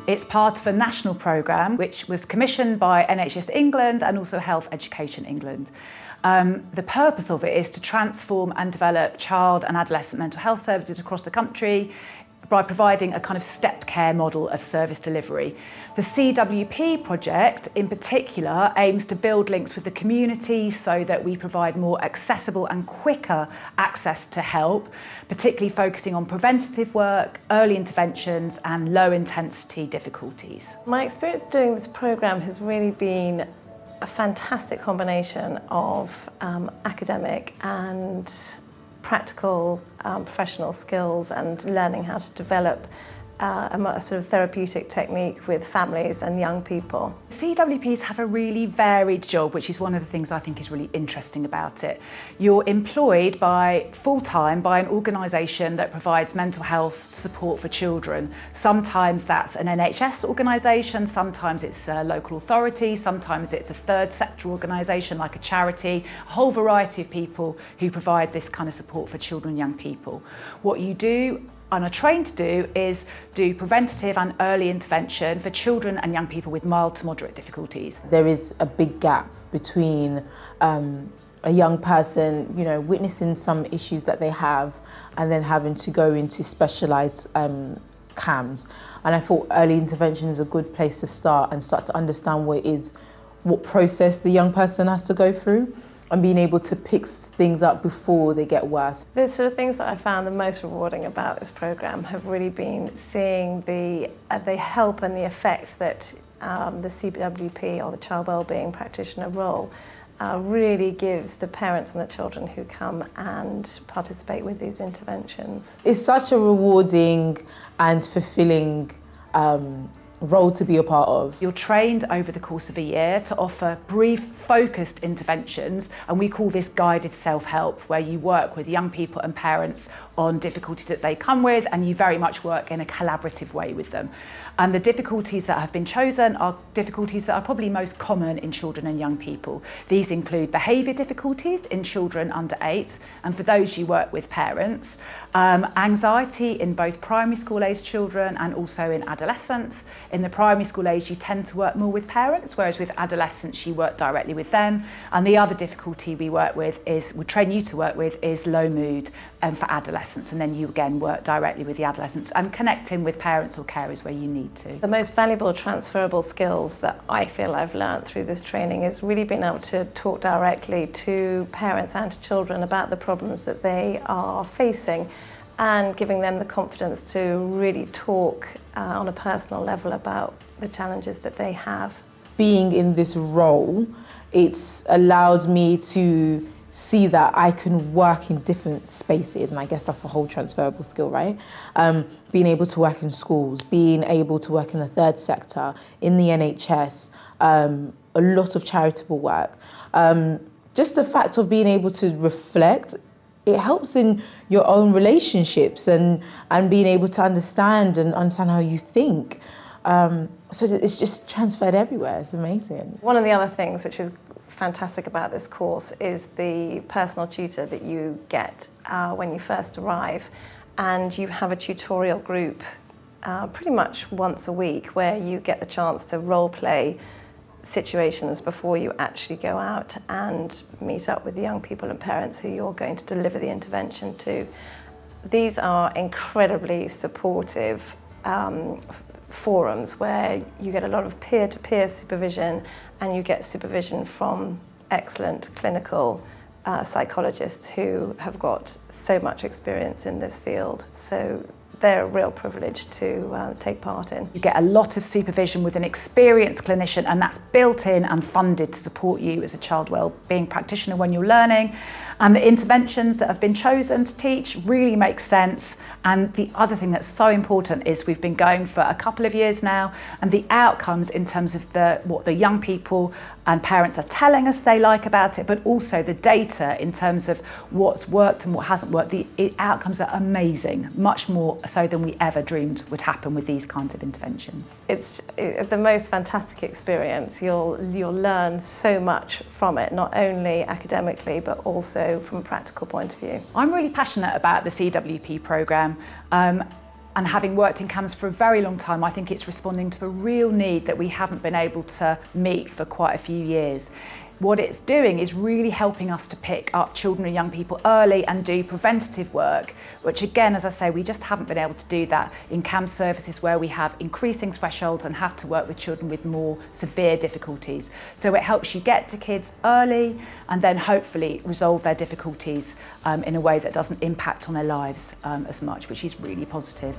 It's part of a national programme which was commissioned by NHS England and also Health Education England. The purpose of it is to transform and develop child and adolescent mental health services across the country by providing a kind of stepped care model of service delivery. The CWP project in particular aims to build links with the community so that we provide more accessible and quicker access to help, particularly focusing on preventative work, early interventions and low intensity difficulties. My experience doing this programme has really been a fantastic combination of academic and practical professional skills and learning how to develop a sort of therapeutic technique with families and young people. CWPs have a really varied job, which is one of the things I think is really interesting about it. You're employed full-time by an organisation that provides mental health support for children. Sometimes that's an NHS organisation, sometimes it's a local authority, sometimes it's a third sector organisation like a charity, a whole variety of people who provide this kind of support for children and young people. What you do and are trained to do is do preventative and early intervention for children and young people with mild to moderate difficulties. There is a big gap between a young person, witnessing some issues that they have and then having to go into specialised CAMs. And I thought early intervention is a good place to start to understand what process the young person has to go through, and being able to pick things up before they get worse. The sort of things that I found the most rewarding about this programme have really been seeing the help and the effect that the CWP or the Child Wellbeing Practitioner role really gives the parents and the children who come and participate with these interventions. It's such a rewarding and fulfilling role to be a part of. You're trained over the course of a year to offer brief, focused interventions, and we call this guided self-help, where you work with young people and parents on difficulties that they come with, and you very much work in a collaborative way with them. And the difficulties that have been chosen are difficulties that are probably most common in children and young people. These include behaviour difficulties in children under 8, and for those you work with parents, anxiety in both primary school age children and also in adolescents. In the primary school age you tend to work more with parents, whereas with adolescents you work directly with them. And the other difficulty we train you to work with is low mood for adolescents, and then you again work directly with the adolescents and connecting with parents or carers where you need to. The most valuable transferable skills that I feel I've learned through this training is really being able to talk directly to parents and to children about the problems that they are facing, and giving them the confidence to really talk on a personal level about the challenges that they have. Being in this role, it's allowed me to see that I can work in different spaces, and I guess that's a whole transferable skill, right? Being able to work in schools, being able to work in the third sector, in the NHS, a lot of charitable work. Just the fact of being able to reflect, it helps in your own relationships and being able to understand how you think. So it's just transferred everywhere. It's amazing. One of the other things which is fantastic about this course is the personal tutor that you get when you first arrive, and you have a tutorial group pretty much once a week where you get the chance to role play situations before you actually go out and meet up with the young people and parents who you're going to deliver the intervention to. These are incredibly supportive forums where you get a lot of peer-to-peer supervision, and you get supervision from excellent clinical psychologists who have got so much experience in this field. So they're a real privilege to take part in. You get a lot of supervision with an experienced clinician, and that's built in and funded to support you as a child wellbeing practitioner when you're learning. And the interventions that have been chosen to teach really make sense. And the other thing that's so important is we've been going for a couple of years now, and the outcomes in terms of what the young people and parents are telling us they like about it, but also the data in terms of what's worked and what hasn't worked. The outcomes are amazing, much more so than we ever dreamed would happen with these kinds of interventions. It's the most fantastic experience. You'll learn so much from it, not only academically, but also from a practical point of view. I'm really passionate about the CWP programme. And having worked in CAMS for a very long time, I think it's responding to a real need that we haven't been able to meet for quite a few years. What it's doing is really helping us to pick up children and young people early and do preventative work, which again, as I say, we just haven't been able to do that in CAMS services where we have increasing thresholds and have to work with children with more severe difficulties. So it helps you get to kids early and then hopefully resolve their difficulties in a way that doesn't impact on their lives as much, which is really positive.